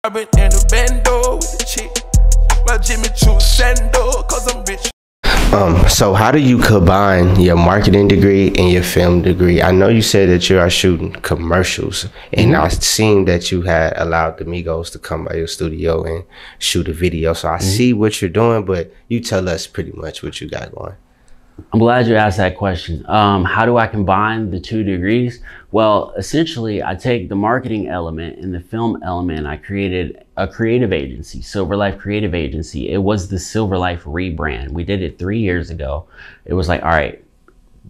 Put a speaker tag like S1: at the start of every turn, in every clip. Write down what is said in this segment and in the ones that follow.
S1: I've been in the bando with the chick. Well, Jimmy choose Sando, cause I'm rich.
S2: So how do you combine your marketing degree and your film degree? I know you said that you are shooting commercials, and I've seen that you had allowed the Migos to come by your studio and shoot a video. So I see what you're doing, but you tell us pretty much what you got going.
S3: I'm glad you asked that question. How do I combine the two degrees? Well, essentially, I take the marketing element and the film element. I created a creative agency, Silver Life Creative Agency. It was the Silver Life rebrand. We did it 3 years ago. It was like, all right,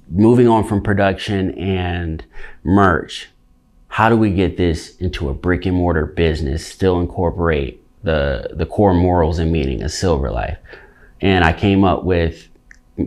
S3: moving on from production and merch, how do we get this into a brick and mortar business, still incorporate the core morals and meaning of Silver Life? And I came up with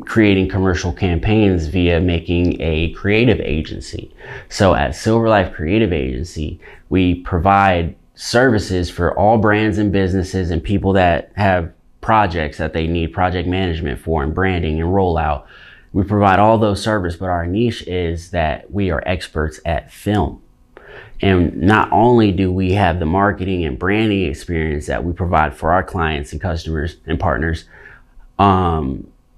S3: creating commercial campaigns via making a creative agency. So at Silver Life Creative Agency, we provide services for all brands and businesses and people that have projects that they need project management for and branding and rollout. We provide all those services, but our niche is that we are experts at film. And not only do we have the marketing and branding experience that we provide for our clients and customers and partners,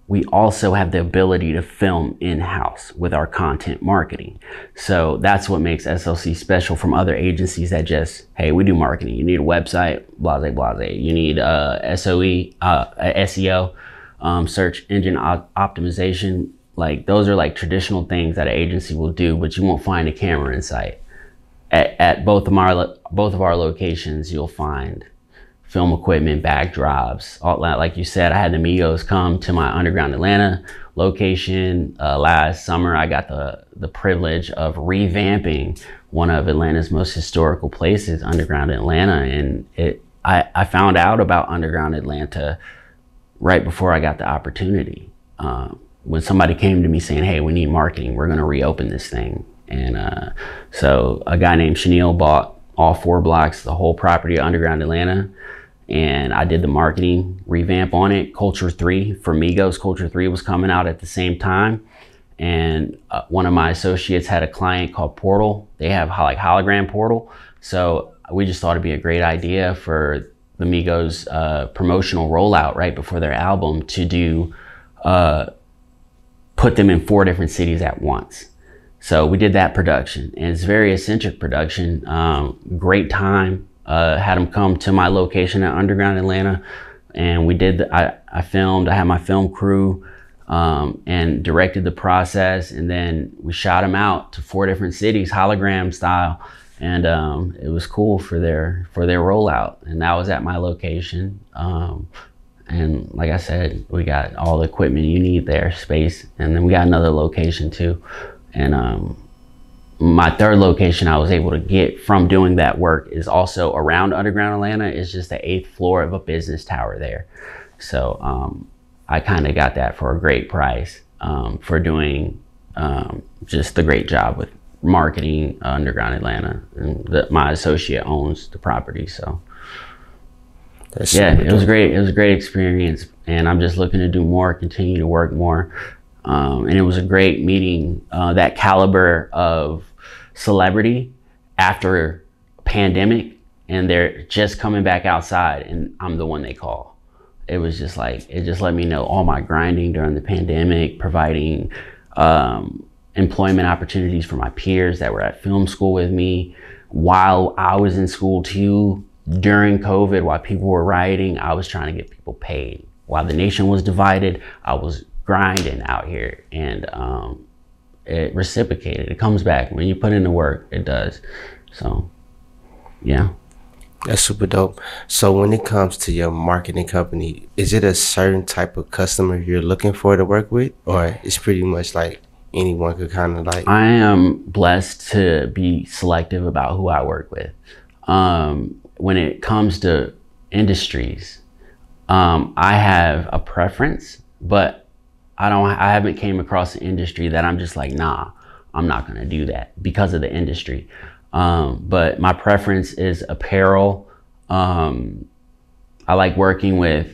S3: we also have the ability to film in-house with our content marketing. So that's what makes SLC special from other agencies that just, hey, we do marketing. You need a website, blase, blase. You need SEO, search engine optimization. Like those are like traditional things that an agency will do, but you won't find a camera in sight. At both of our locations, you'll find film equipment, backdrops, all that. Like you said, I had the Migos come to my Underground Atlanta location last summer. I got the privilege of revamping one of Atlanta's most historical places, Underground Atlanta. And I found out about Underground Atlanta right before I got the opportunity. When somebody came to me saying, hey, we need marketing, we're gonna reopen this thing. And so a guy named Chenille bought all 4 blocks, the whole property of Underground Atlanta. And I did the marketing revamp on it. Culture 3 for Migos, Culture 3 was coming out at the same time. And one of my associates had a client called Portal. They have like hologram Portal. So we just thought it'd be a great idea for the Migos promotional rollout right before their album to do, put them in 4 different cities at once. So we did that production, and it's very eccentric production. Great time. Had them come to my location at Underground Atlanta, and we did. I filmed. I had my film crew and directed the process, and then we shot them out to 4 different cities, hologram style, and it was cool for their rollout. And that was at my location. And like I said, we got all the equipment you need there, space, and then we got another location too. And my 3rd location I was able to get from doing that work is also around Underground Atlanta. It's just the 8th floor of a business tower there. So I kind of got that for a great price for doing just a great job with marketing Underground Atlanta. And my associate owns the property, so. Yeah, it was great. It was a great experience, and I'm just looking to do more, continue to work more. And it was a great meeting that caliber of celebrity after a pandemic, and they're just coming back outside, and I'm the one they call. It was just like, it just let me know all my grinding during the pandemic, providing employment opportunities for my peers that were at film school with me while I was in school too. During COVID, while people were rioting, I was trying to get people paid. While the nation was divided, I was grinding out here, and it reciprocated. It comes back when you put in the work. It does. So yeah,
S2: that's super dope. So when it comes to your marketing company, is it a certain type of customer you're looking for to work with, or it's pretty much like anyone could kind of like?
S3: I am blessed to be selective about who I work with. When it comes to industries, I have a preference, but I haven't came across an industry that I'm just like, nah, I'm not gonna do that because of the industry. But my preference is apparel. I like working with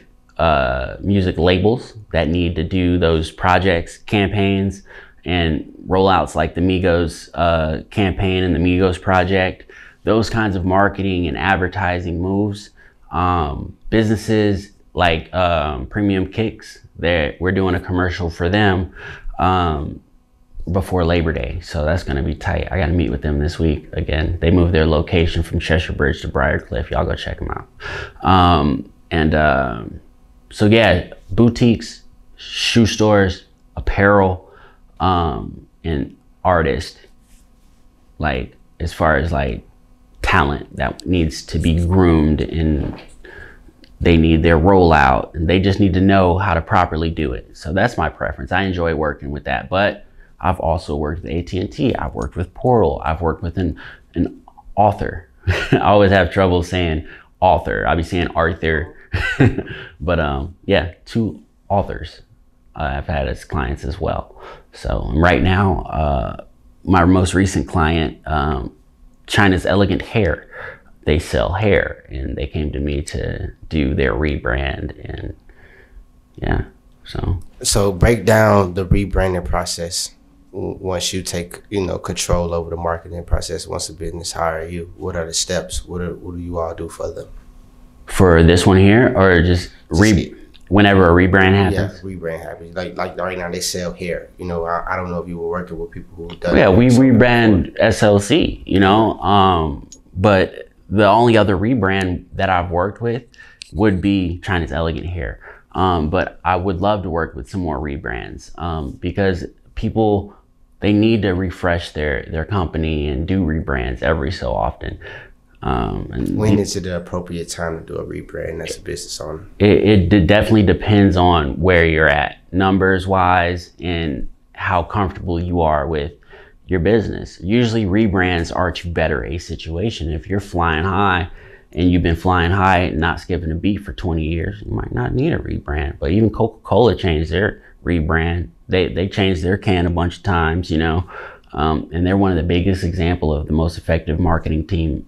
S3: music labels that need to do those projects, campaigns, and rollouts like the Migos campaign and the Migos project. those kinds of marketing and advertising moves, businesses like Premium Kicks, we're doing a commercial for them before Labor Day. So that's going to be tight. I got to meet with them this week. Again, they moved their location from Cheshire Bridge to Briarcliff. Y'all go check them out. So yeah, boutiques, shoe stores, apparel, and artists, like as far as like talent that needs to be groomed, and they need their rollout, and they just need to know how to properly do it. So that's my preference. I enjoy working with that, but I've also worked with AT&T. I've worked with Portal. I've worked with an author. I always have trouble saying author. I'll be saying Arthur. But yeah, 2 authors I've had as clients as well. So right now, my most recent client, China's Elegant Hair, they sell hair, and they came to me to do their rebrand. And yeah, so
S2: break down the rebranding process. Once you take, control over the marketing process, once the business hire you, what are the steps? What do you all do for them?
S3: For this one here, or just whenever a rebrand happens?
S2: Yeah, rebrand happens. Like right now they sell hair. I don't know if you were working with people who done.
S3: Yeah, we rebrand SLC. But the only other rebrand that I've worked with would be China's Elegant Hair. But I would love to work with some more rebrands because people, they need to refresh their company and do rebrands every so often. And
S2: when is it the appropriate time to do a rebrand as a business owner?
S3: It definitely depends on where you're at, numbers wise, and how comfortable you are with your business. Usually rebrands are to better a situation. If you're flying high and you've been flying high, not skipping a beat for 20 years, you might not need a rebrand. But even Coca-Cola changed their rebrand. They changed their can a bunch of times, and they're one of the biggest example of the most effective marketing team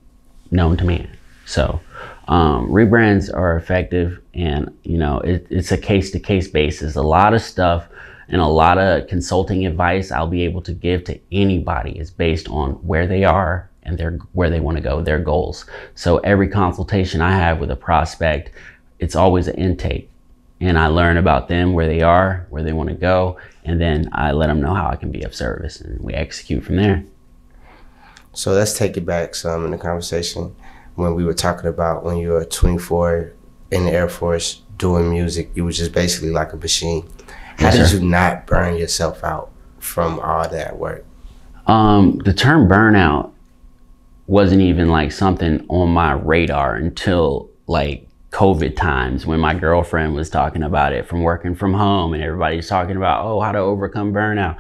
S3: known to man. So rebrands are effective, and it's a case-to-case basis. A lot of stuff and a lot of consulting advice I'll be able to give to anybody is based on where they are and where they want to go, their goals. So every consultation I have with a prospect, it's always an intake, and I learn about them, where they are, where they want to go, and then I let them know how I can be of service, and we execute from there.
S2: So let's take it back some in the conversation when we were talking about when you were 24 in the Air Force doing music. You was just basically like a machine. How did you not burn yourself out from all that work?
S3: The term burnout wasn't even like something on my radar until like COVID times, when my girlfriend was talking about it from working from home, and everybody's talking about, oh, how to overcome burnout.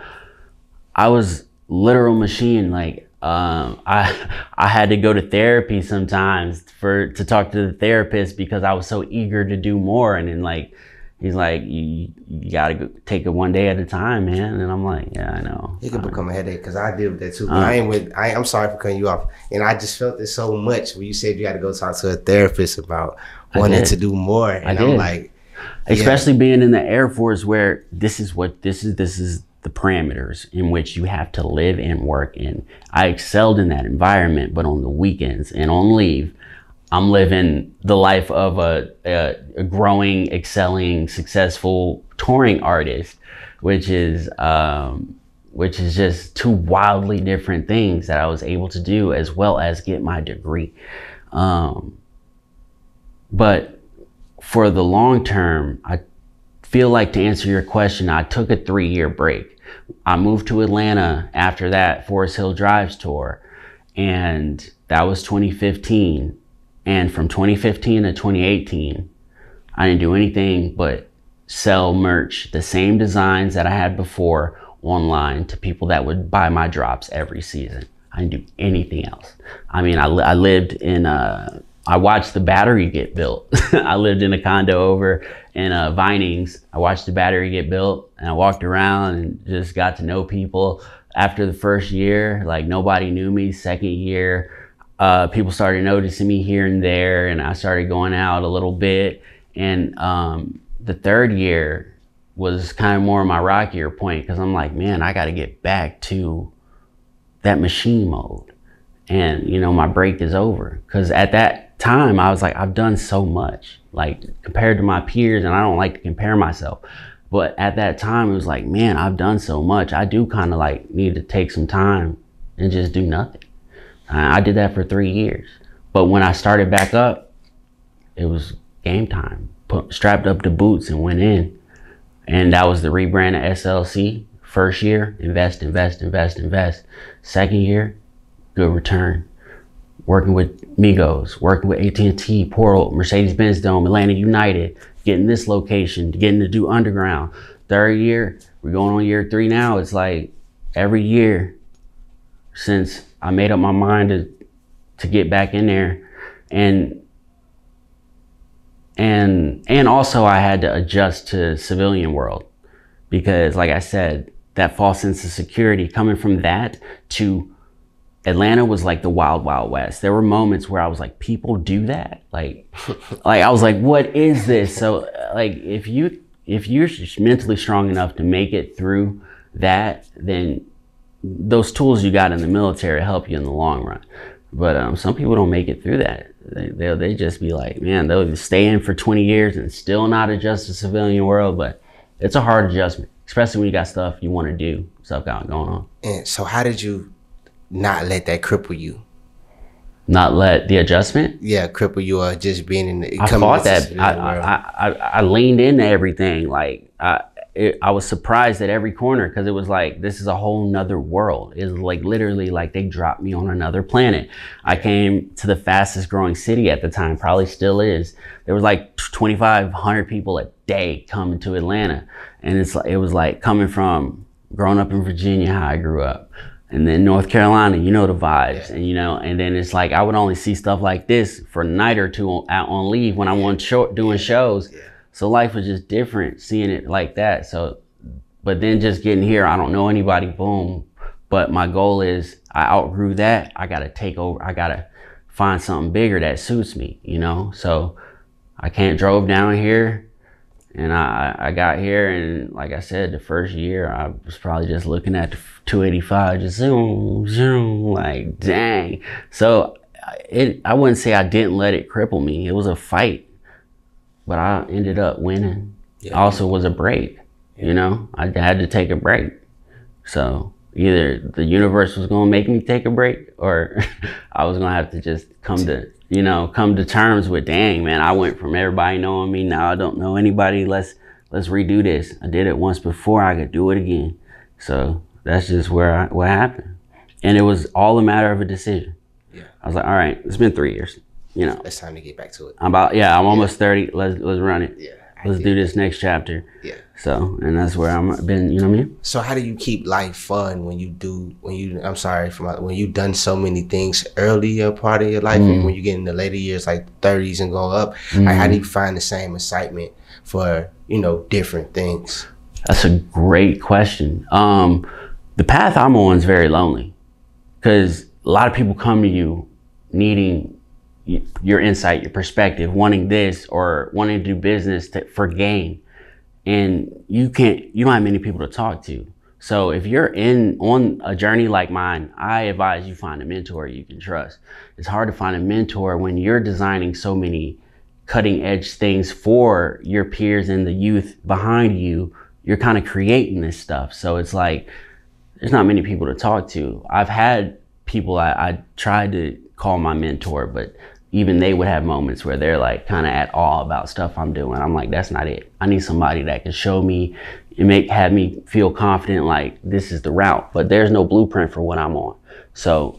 S3: I was literal machine. Like I had to go to therapy sometimes to talk to the therapist because I was so eager to do more. And then like, he's like, you gotta go, take it one day at a time, man. And I'm like, yeah, I know.
S2: It could become a headache because I deal with that too. But I'm sorry for cutting you off. And I just felt it so much when you said you got to go talk to a therapist about wanting to do more. And I'm like,
S3: especially being in the Air Force, where this is the parameters in which you have to live and work in. I excelled in that environment, but on the weekends and on leave, I'm living the life of a growing, excelling, successful touring artist, which is just 2 wildly different things that I was able to do, as well as get my degree. But for the long term, I feel like, to answer your question, I took a 3-year break. I moved to Atlanta after that Forest Hill Drives tour, and that was 2015. And from 2015 to 2018, I didn't do anything but sell merch, the same designs that I had before, online to people that would buy my drops every season. I didn't do anything else. I mean, I lived in I watched the Battery get built. I lived in a condo over in Vinings. I watched the Battery get built, and I walked around and just got to know people. After the first year, like, nobody knew me. Second year, people started noticing me here and there, and I started going out a little bit. And the third year was kind of more my rockier point, because I'm like, man, I got to get back to that machine mode. and you know, my break is over. Because at that time I was like, I've done so much, like compared to my peers, and I don't like to compare myself, but at that time it was like, man, I've done so much. I do kind of like need to take some time and just do nothing. I did that for 3 years, but when I started back up, it was game time. Strapped up the boots and went in, and that was the rebrand of SLC. First year, invest, invest, invest, invest. Second year, good return. Working with Migos, working with AT&T, Portal, Mercedes-Benz Dome, Atlanta United, getting this location, getting to do underground. Third year, we're going on year 3 now. It's like every year since I made up my mind to get back in there. And also I had to adjust to civilian world, because like I said, that false sense of security coming from that to Atlanta was like the wild, wild west. There were moments where I was like, people do that? Like I was like, what is this? So like, if you're mentally strong enough to make it through that, then those tools you got in the military help you in the long run. But some people don't make it through that. They just be like, man, they'll stay in for 20 years and still not adjust to civilian world. But it's a hard adjustment, especially when you got stuff you want to do, stuff going on.
S2: And so how did you not let that cripple you?
S3: Not let the adjustment?
S2: Yeah, cripple you, or just being in the...
S3: I thought that. I leaned into everything. Like, I was surprised at every corner, because it was like, this is a whole nother world. It's like literally like they dropped me on another planet. I came to the fastest growing city at the time, probably still is. There was like 2,500 people a day coming to Atlanta. And it was like coming from growing up in Virginia, how I grew up. And then North Carolina, you know the vibes. And you know, and then it's like I would only see stuff like this for a night or two out on leave when I wasn't doing shows. So life was just different, seeing it like that. So, but then just getting here, I don't know anybody, boom. But my goal is, I outgrew that. I got to take over. I got to find something bigger that suits me, you know? So I drove down here, and I got here, and like I said, the first year I was probably just looking at the 285, just zoom, zoom, like, dang. So I wouldn't say I didn't let it cripple me. It was a fight. But I ended up winning. Yeah. Also was a break, you know? I had to take a break. So either the universe was gonna make me take a break, or I was gonna have to just come to terms with, dang, man, I went from everybody knowing me, now I don't know anybody, let's redo this. I did it once before, I could do it again. So that's just what happened. And it was all a matter of a decision. Yeah. I was like, all right, it's been 3 years. You know,
S2: it's time to get back to it.
S3: I'm almost 30. Let's run it. Yeah. Let's do this next chapter.
S2: Yeah.
S3: So, and that's where I'm been, you know what I mean?
S2: So how do you keep life fun when you've done so many things earlier part of your life, and when you get in the later years, like 30s and go up, like how do you find the same excitement for, you know, different things?
S3: That's a great question. The path I'm on is very lonely, because a lot of people come to you needing your insight, your perspective, wanting this or wanting to do business for gain, and you don't have many people to talk to. So if you're on a journey like mine, I advise you find a mentor you can trust. It's hard to find a mentor when you're designing so many cutting edge things for your peers and the youth behind you. You're kind of creating this stuff, so it's like there's not many people to talk to. I've had people I tried to call my mentor, but even they would have moments where they're like kind of at awe about stuff I'm doing. I'm like, that's not it. I need somebody that can show me and have me feel confident, like this is the route, but there's no blueprint for what I'm on. So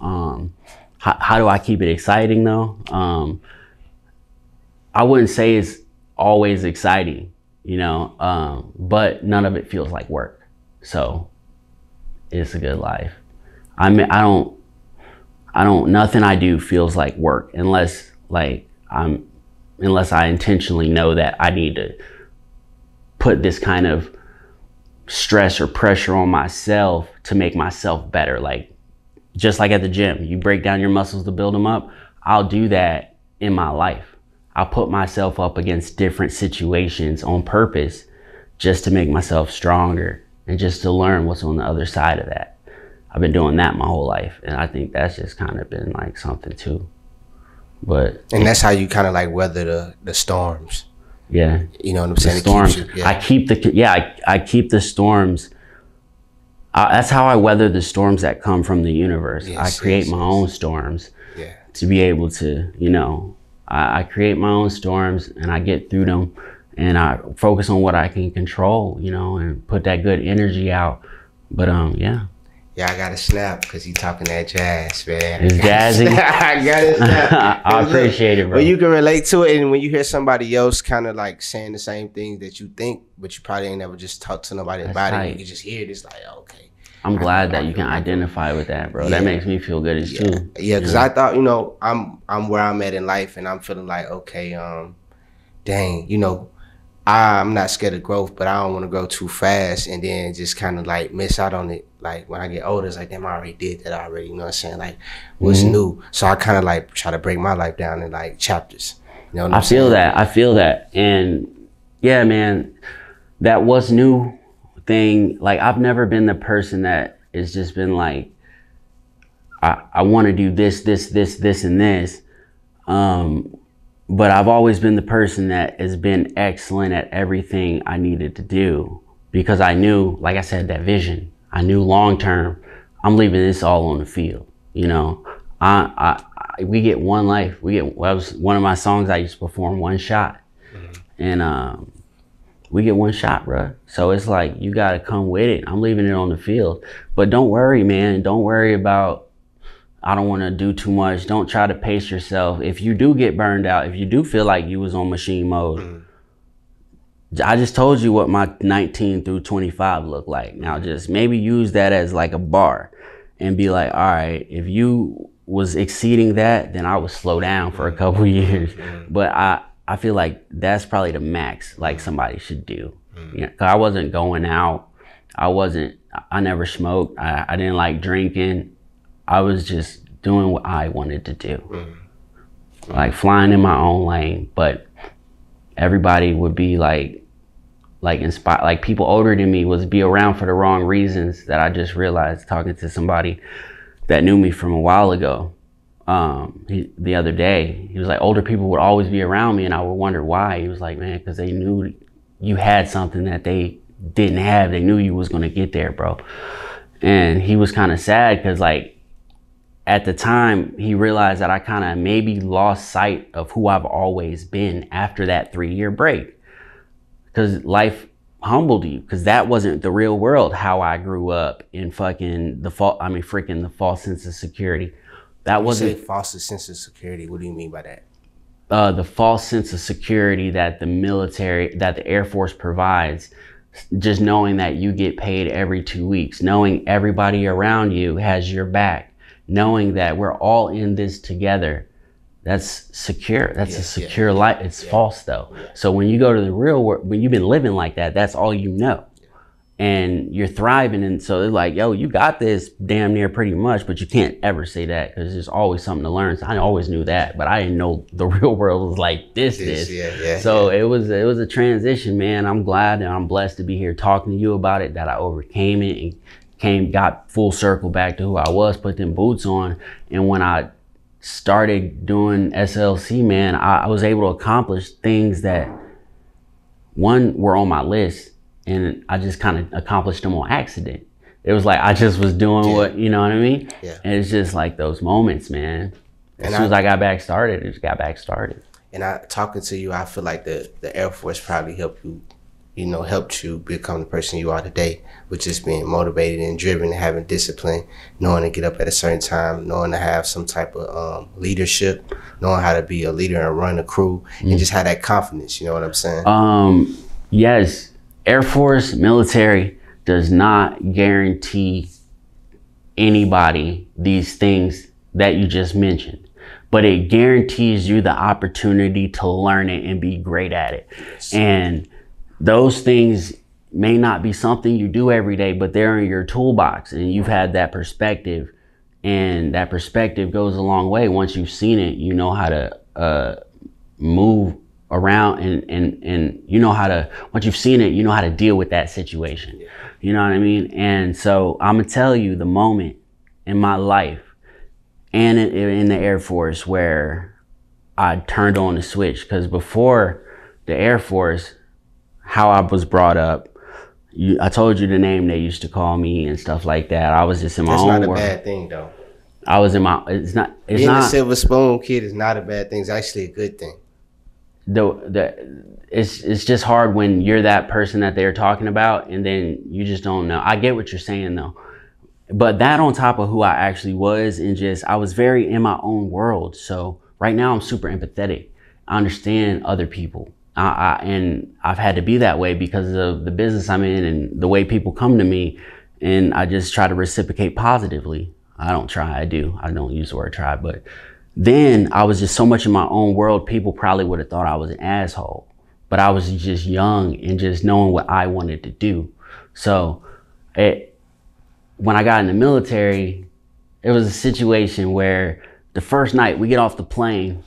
S3: how do I keep it exciting though? I wouldn't say it's always exciting, you know, but none of it feels like work. So it's a good life. Nothing I do feels like work unless I intentionally know that I need to put this kind of stress or pressure on myself to make myself better. Like, just like at the gym, you break down your muscles to build them up. I'll do that in my life. I'll put myself up against different situations on purpose just to make myself stronger and just to learn what's on the other side of that. I've been doing that my whole life, and I think that's just kind of been like something too. But
S2: and that's how you kind of like weather the storms.
S3: Yeah,
S2: you know what I'm saying.
S3: The storms.
S2: I
S3: keep the storms. That's how I weather the storms that come from the universe. I create my own storms.
S2: Yeah.
S3: To be able to, you know, I create my own storms and I get through them, and I focus on what I can control, you know, and put that good energy out. But yeah.
S2: Yeah, I got to snap because you talking that jazz, man.
S3: It's jazzy.
S2: I got to snap.
S3: I appreciate it, bro.
S2: When you can relate to it, and when you hear somebody else kind of like saying the same things that you think, but you probably ain't never just talked to nobody about it, you can just hear it. It's like, okay.
S3: I'm glad that you can identify with that, bro. Yeah. That makes me feel good as too.
S2: Yeah, because I thought, you know, I'm where I'm at in life, and I'm feeling like, okay, dang, you know, I'm not scared of growth, but I don't want to grow too fast and then just kind of like miss out on it. Like when I get older, it's like, damn, I already did that already. You know what I'm saying? Like, what's new? So I kind of like try to break my life down in like chapters. You know what I'm saying?
S3: I feel that. And yeah, man, that what's new thing, like I've never been the person that has just been like, I want to do this, and this. But I've always been the person that has been excellent at everything I needed to do, because I knew, like I said, that vision. I knew long term, I'm leaving this all on the field. You know, we get one life. That was one of my songs I used to perform, One Shot. And we get one shot, bro. So it's like, you got to come with it. I'm leaving it on the field. But don't worry, man. Don't worry about, I don't want to do too much. Don't try to pace yourself. If you do get burned out, if you do feel like you was on machine mode, I just told you what my 19 through 25 looked like. Now just maybe use that as like a bar and be like, all right, if you was exceeding that, then I would slow down for a couple years. But I feel like that's probably the max like somebody should do. You know, 'cause I wasn't going out. I never smoked. I didn't like drinking. I was just doing what I wanted to do. Like flying in my own lane. But everybody would be like inspired, like people older than me was be around for the wrong reasons, that I just realized talking to somebody that knew me from a while ago. The other day, he was like, older people would always be around me and I would wonder why. He was like, man, because they knew you had something that they didn't have. They knew you was going to get there, bro. And he was kind of sad because like at the time he realized that I kind of maybe lost sight of who I've always been after that 3-year break. Because life humbled you, because that wasn't the real world, how I grew up in fucking the false sense of security. That wasn't
S2: false sense of security. What do you mean by that?
S3: The false sense of security that the military, that the Air Force provides, just knowing that you get paid every 2 weeks, knowing everybody around you has your back, knowing that we're all in this together. That's secure. That's a secure life. It's false though. So when you go to the real world, when you've been living like that, that's all you know. And you're thriving. And so they're like, yo, you got this damn near pretty much, but you can't ever say that because there's always something to learn. So I always knew that, but I didn't know the real world was like this. So it was a transition, man. I'm glad and I'm blessed to be here talking to you about it, that I overcame it and got full circle back to who I was, put them boots on. And when I started doing SLC, man, I was able to accomplish things that were on my list, and I just kind of accomplished them on accident. It was like I just was doing what, you know what I mean? And it's just like those moments, man. As soon as I got back started, it just got back started.
S2: And talking to you, I feel like the Air Force probably helped you become the person you are today, with just being motivated and driven and having discipline, knowing to get up at a certain time, knowing to have some type of leadership, knowing how to be a leader and run a crew, and just have that confidence. You know what I'm saying?
S3: Yes, Air Force, military does not guarantee anybody these things that you just mentioned, but it guarantees you the opportunity to learn it and be great at it. And those things may not be something you do every day, but they're in your toolbox and you've had that perspective, and that perspective goes a long way. Once you've seen it, you know how to move around and you know how to, once you've seen it, you know how to deal with that situation. You know what I mean? And so I'm gonna tell you, the moment in my life and in the Air Force where I turned on the switch. Because before the Air Force, how I was brought up, I told you the name they used to call me and stuff like that. I was just in my own world.
S2: That's not a bad thing, though.
S3: I was in my, it's not.
S2: Being a silver spoon kid is not a bad thing. It's actually a good thing.
S3: It's just hard when you're that person that they're talking about and then you just don't know. I get what you're saying though. But that on top of who I actually was, and just, I was very in my own world. So right now I'm super empathetic. I understand other people. And I've had to be that way because of the business I'm in and the way people come to me. And I just try to reciprocate positively. I don't try, I do. I don't use the word try, but then I was just so much in my own world, people probably would have thought I was an asshole. But I was just young and just knowing what I wanted to do. So when I got in the military, it was a situation where the first night we get off the plane,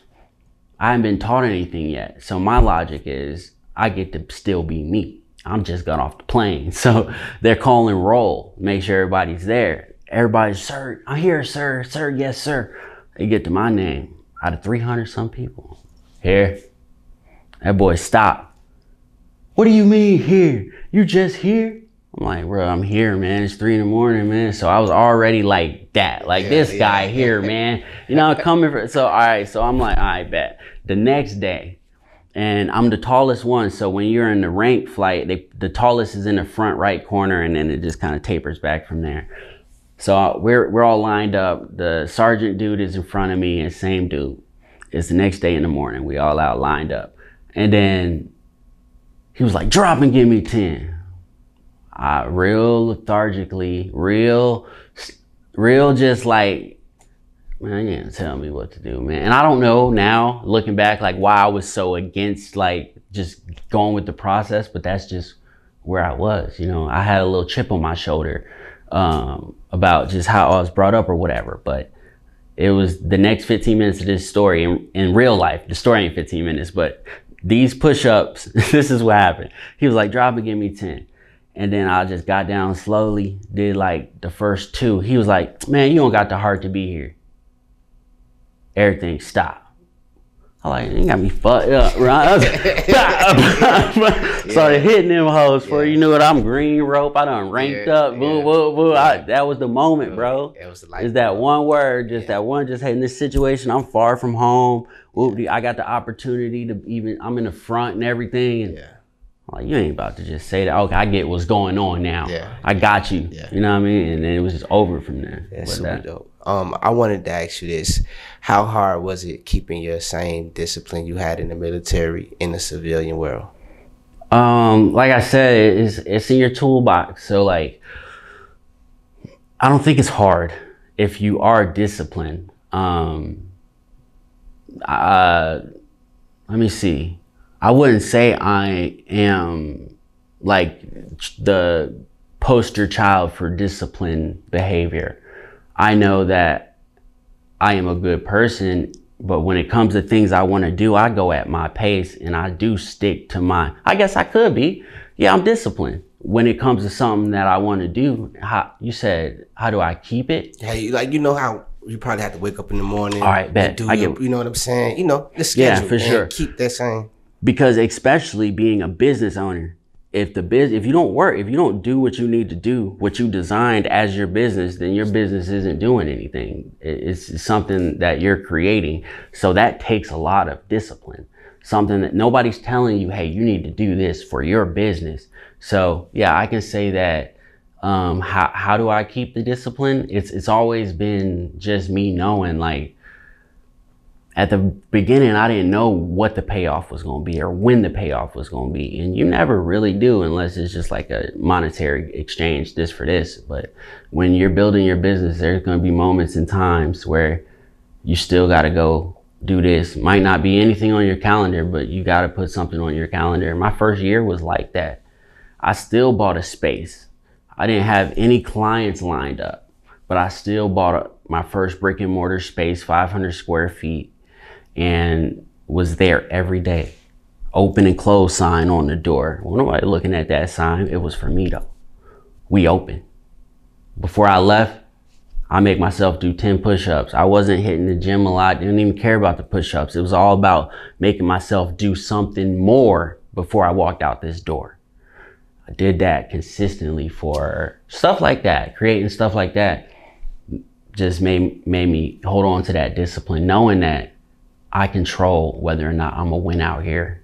S3: I haven't been taught anything yet. So my logic is I get to still be me. I'm just got off the plane. So they're calling roll, make sure everybody's there. Everybody's, sir, I'm here, sir, sir, yes, sir. They get to my name out of 300 some people. Here. That boy stopped. What do you mean here? You just here? I'm like, bro, I'm here, man. It's 3 in the morning, man. So I was already like that. Like this guy here, man. You know, coming for, so all right. So I'm like, all right, bet. The next day, and I'm the tallest one. So when you're in the rank flight, the tallest is in the front right corner, and then it just kind of tapers back from there. So we're all lined up. The sergeant dude is in front of me, and same dude. It's the next day in the morning. We all out lined up. And then he was like, drop and give me 10. Real lethargically, real just like, man, you didn't tell me what to do, man. And I don't know now, looking back, like why I was so against like just going with the process, but that's just where I was, you know. I had a little chip on my shoulder about just how I was brought up or whatever, but it was the next 15 minutes of this story in real life. The story ain't 15 minutes, but these push-ups, this is what happened. He was like, drop and give me 10. And then I just got down slowly, did like the first 2. He was like, man, you don't got the heart to be here. Everything stopped. I like, you got me fucked up, right? Started hitting them hoes for, you know what, I'm green rope. I done ranked up, boo, boo, boo. That was the moment, bro. It was the life. Is that one word, just that one, just hey, in this situation, I'm far from home. I got the opportunity to even, I'm in the front and everything. And I'm like, you ain't about to just say that. Okay, I get what's going on now. I got you. You know what I mean? And then it was just over from there.
S2: That's super dope. I wanted to ask you this. How hard was it keeping your same discipline you had in the military in the civilian world?
S3: Like I said, it's in your toolbox. So like, I don't think it's hard if you are disciplined. Let me see. I wouldn't say I am like the poster child for disciplined behavior. I know that I am a good person, but when it comes to things I want to do, I go at my pace and I do stick to I guess I could be. Yeah, I'm disciplined. When it comes to something that I want to do, you said, how do I keep it?
S2: Hey, like, you know how you probably have to wake up in the morning.
S3: All right, bet.
S2: You know what I'm saying? You know, the schedule.
S3: Yeah, for sure.
S2: Keep that same.
S3: Because especially being a business owner, if you don't do what you need to do, what you designed as your business, then your business isn't doing anything. It's something that you're creating. So that takes a lot of discipline. Something that nobody's telling you, hey, you need to do this for your business. So yeah, I can say that. How do I keep the discipline? It's always been just me knowing, like, at the beginning, I didn't know what the payoff was going to be or when the payoff was going to be. And you never really do unless it's just like a monetary exchange, this for this. But when you're building your business, there's going to be moments and times where you still got to go do this. Might not be anything on your calendar, but you got to put something on your calendar. My first year was like that. I still bought a space. I didn't have any clients lined up, but I still bought my first brick and mortar space, 500 square feet. And was there every day. Open and close sign on the door. Well, nobody looking at that sign. It was for me though. We open. Before I left, I make myself do 10 push-ups. I wasn't hitting the gym a lot. Didn't even care about the push-ups. It was all about making myself do something more before I walked out this door. I did that consistently for stuff like that. Creating stuff like that just made me hold on to that discipline, knowing that I control whether or not I'm gonna win out here.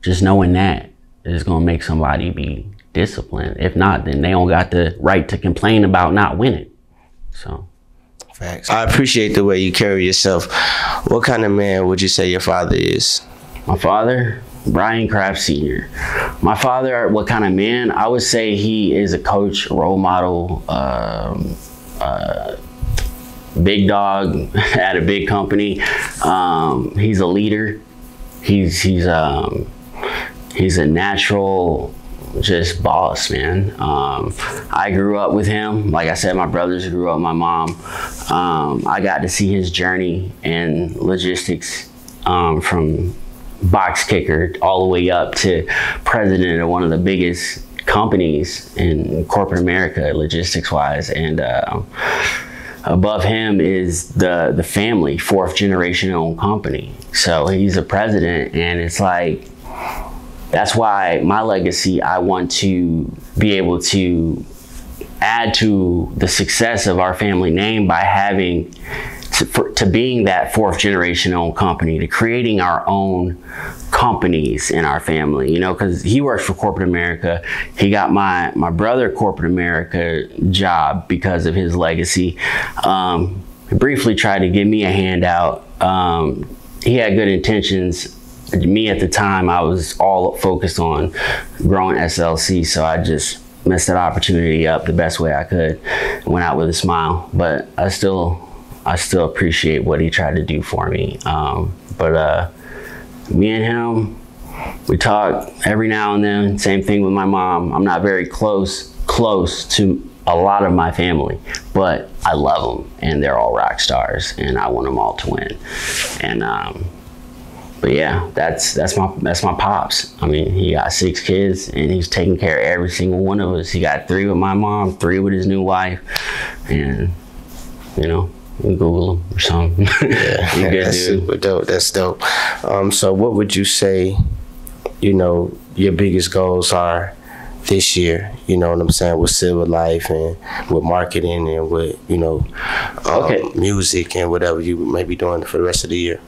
S3: Just knowing that is gonna make somebody be disciplined. If not, then they don't got the right to complain about not winning. So,
S2: facts. I appreciate the way you carry yourself. What kind of man would you say your father is?
S3: My father, Branden Carft Sr. My father, what kind of man? I would say he is a coach, a role model, big dog at a big company. He's a leader. He's a natural just boss, man. I grew up with him. Like I said, my brothers grew up with my mom. I got to see his journey in logistics, from box kicker all the way up to president of one of the biggest companies in corporate America, logistics wise. And above him is the family, 4th generation owned company. So he's a president, and it's like, that's why my legacy, I want to be able to add to the success of our family name by having to being that 4th generation owned company, to creating our own companies in our family, you know, because he works for corporate America. He got my brother corporate America job because of his legacy. He briefly tried to give me a handout. He had good intentions. Me at the time, I was all focused on growing SLC, so I just messed that opportunity up the best way I could. Went out with a smile, but I still appreciate what he tried to do for me. But me and him, we talk every now and then. Same thing with my mom. I'm not very close to a lot of my family, but I love them, and they're all rock stars, and I want them all to win. And but yeah, that's my pops. I mean, he got 6 kids, and he's taking care of every single one of us. He got 3 with my mom, 3 with his new wife, and you know, you can Google him or something.
S2: Yeah, that's super dope. That's dope. So what would you say, you know, your biggest goals are this year? You know what I'm saying, with Silver Life and with marketing and with, you know, music and whatever you may be doing for the rest of the year.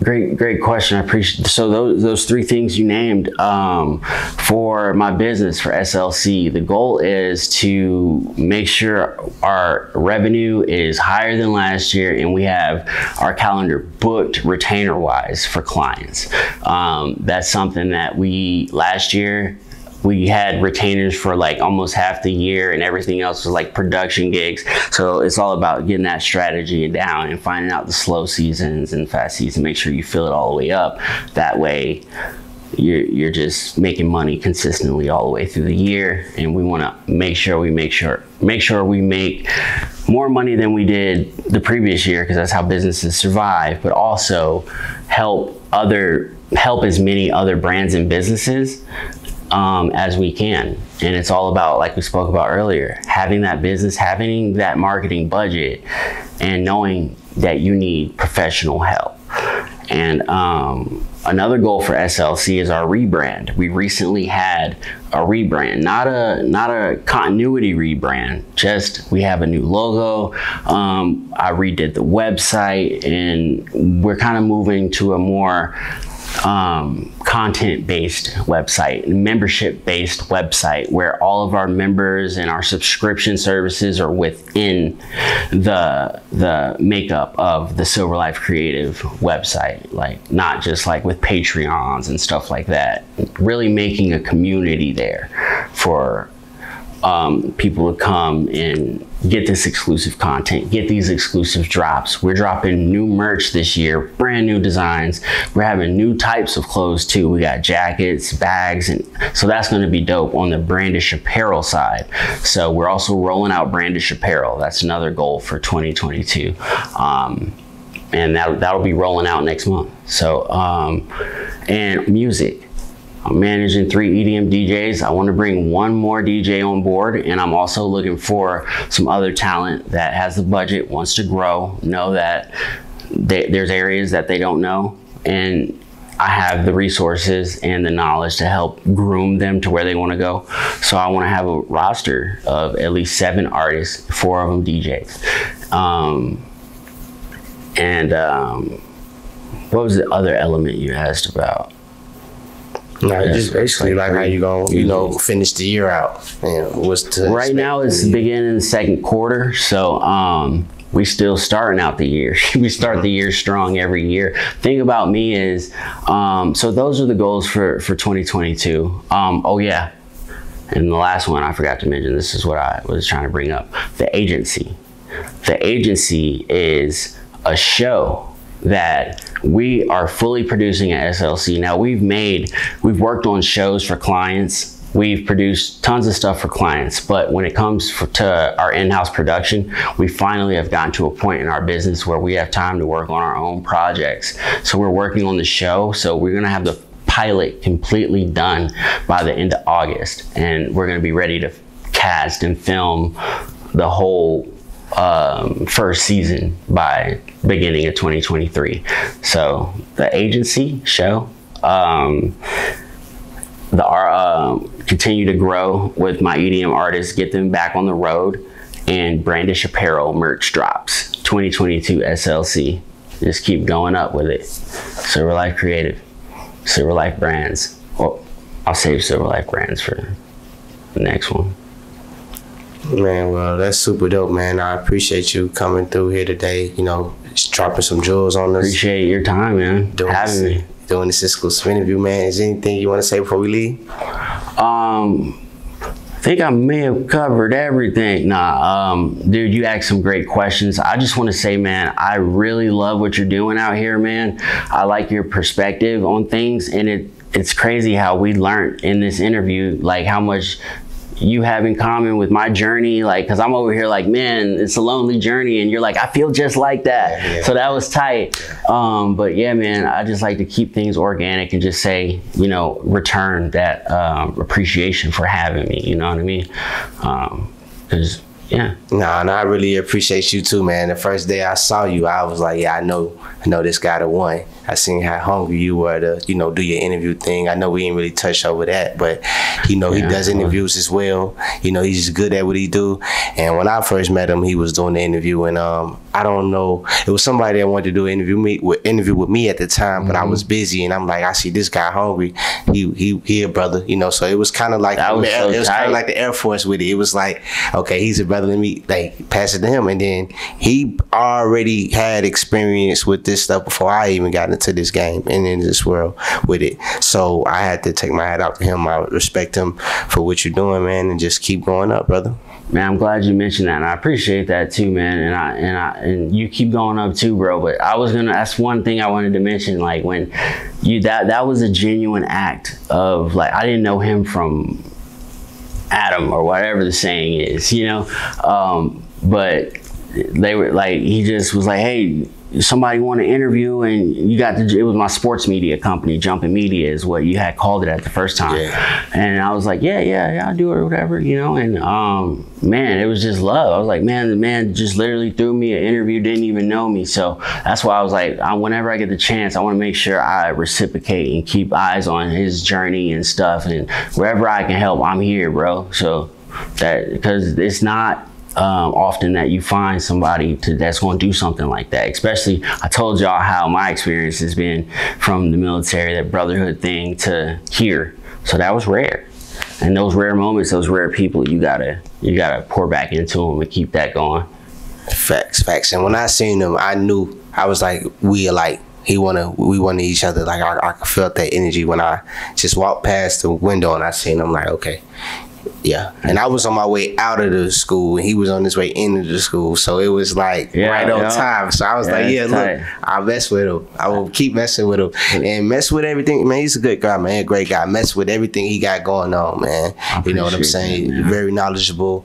S3: Great question. I appreciate. So those 3 things you named, for my business, for SLC, the goal is to make sure our revenue is higher than last year, and we have our calendar booked retainer wise for clients. That's something that last year we had retainers for like almost half the year, and everything else was like production gigs. So it's all about getting that strategy down and finding out the slow seasons and fast seasons. Make sure you fill it all the way up. That way you're just making money consistently all the way through the year. And we want to make sure we make more money than we did the previous year, because that's how businesses survive, but also help as many other brands and businesses as we can. And it's all about, like we spoke about earlier, having that business, having that marketing budget, and knowing that you need professional help. And another goal for SLC is our rebrand. We recently had a rebrand, not a continuity rebrand, just we have a new logo. I redid the website, and we're kind of moving to a more content-based website, membership-based website, where all of our members and our subscription services are within the makeup of the Silver Life Creative website, like not just like with Patreons and stuff like that. Really making a community there for people to come and get this exclusive content, get these exclusive drops. We're dropping new merch this year, brand new designs. We're having new types of clothes too. We got jackets, bags, and so that's going to be dope on the brandish apparel side. So we're also rolling out brandish apparel. That's another goal for 2022. And that'll be rolling out next month. So, and music. I'm managing 3 EDM DJs. I want to bring 1 more DJ on board, and I'm also looking for some other talent that has the budget, wants to grow, know that there's areas that they don't know, and I have the resources and the knowledge to help groom them to where they want to go. So I want to have a roster of at least 7 artists, 4 of them DJs. What was the other element you asked about?
S2: No, just basically like how you gonna, finish the year out.
S3: Right now it's the beginning of the 2nd quarter, so we still starting out the year. We start the year strong every year. Thing about me is, so those are the goals for 2022. Oh yeah, and the last one I forgot to mention, this is what I was trying to bring up, the agency. The agency is a show that we are fully producing at SLC. Now we've worked on shows for clients. We've produced tons of stuff for clients, but when it comes to our in-house production, we finally have gotten to a point in our business where we have time to work on our own projects. So we're working on the show. So we're gonna have the pilot completely done by the end of August. And we're gonna be ready to cast and film the whole first season by beginning of 2023. So the agency show, continue to grow with my EDM artists, get them back on the road, and Brandish Apparel merch drops 2022 SLC. Just keep going up with it. Silver Life Creative, Silver Life Brands. Well, I'll save Silver Life Brands for the next one.
S2: Man, well, that's super dope, man. I appreciate you coming through here today, just dropping some jewels on us.
S3: Appreciate your time, man, having me.
S2: Doing this exclusive interview, man. Is there anything you want to say before we leave?
S3: I think I may have covered everything. Dude, you asked some great questions. I just want to say, man, I really love what you're doing out here, man. I like your perspective on things, and it's crazy how we learned in this interview, like how much you have in common with my journey, like, cause I'm over here like, man, it's a lonely journey, and you're like, I feel just like that. Yeah. So that was tight. But yeah, man, I just like to keep things organic and just say, return that appreciation for having me, you know what I mean? Cause yeah.
S2: Nah, and I really appreciate you too, man. The first day I saw you, I was like, yeah, I know this guy the one. I seen how hungry you were to, do your interview thing. I know we ain't really touched over that, but he does interviews as well. He's just good at what he do. And when I first met him, he was doing the interview, and I don't know, it was somebody that wanted to do an interview with me at the time, but I was busy, and I'm like, I see this guy hungry. He a brother, so it was kind of like kind of like the Air Force with it. It was like, okay, he's a brother, let me like pass it to him. And then he already had experience with this stuff before I even got into this game and in this world with it. So I had to take my hat out to him. I respect him for what you're doing, man, and just keep going up, brother.
S3: Man, I'm glad you mentioned that, and I appreciate that too, man. And you keep going up too, bro. But that's one thing I wanted to mention. Like when that was a genuine act of, like, I didn't know him from Adam or whatever the saying is, but they were like, he just was like, hey, somebody want to interview, and it was my sports media company, Jumpin' Media is what you had called it at the first time. Yeah. And I was like, yeah, I'll do it or whatever, and man, it was just love. I was like, man, the man just literally threw me an interview, didn't even know me. So that's why I was like, whenever I get the chance, I want to make sure I reciprocate and keep eyes on his journey and stuff, and wherever I can help, I'm here, bro. So because it's not often that you find somebody that's going to do something like that. Especially, I told y'all how my experience has been from the military, that brotherhood thing, to here. So that was rare. And those rare moments, those rare people, you gotta pour back into them and keep that going.
S2: Facts. And when I seen him, I knew, I was like, we wanted each other. Like I felt that energy when I just walked past the window and I seen him. Like, okay. Yeah, and I was on my way out of the school, and he was on his way into the school, so it was like right on time. So I was like, yeah, look, I'll mess with him. I will keep messing with him and mess with everything. Man, he's a good guy, man, a great guy. Mess with everything he got going on, man. You know what I'm saying? Very knowledgeable,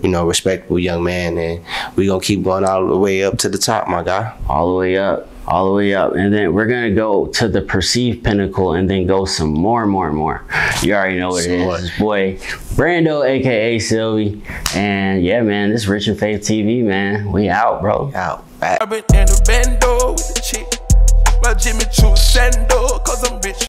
S2: respectable young man, and we gonna keep going all the way up to the top, my guy.
S3: All the way up. all the way up, and then we're gonna go to the perceived pinnacle and then go some more. You already know what it is. It's boy Brando, aka Sylvie. And yeah, man, this Rich and Faith TV, man. We out, bro.
S2: Out.
S1: I've been in the bando with the chick. Well, Jimmy choose Sando, cause I'm rich.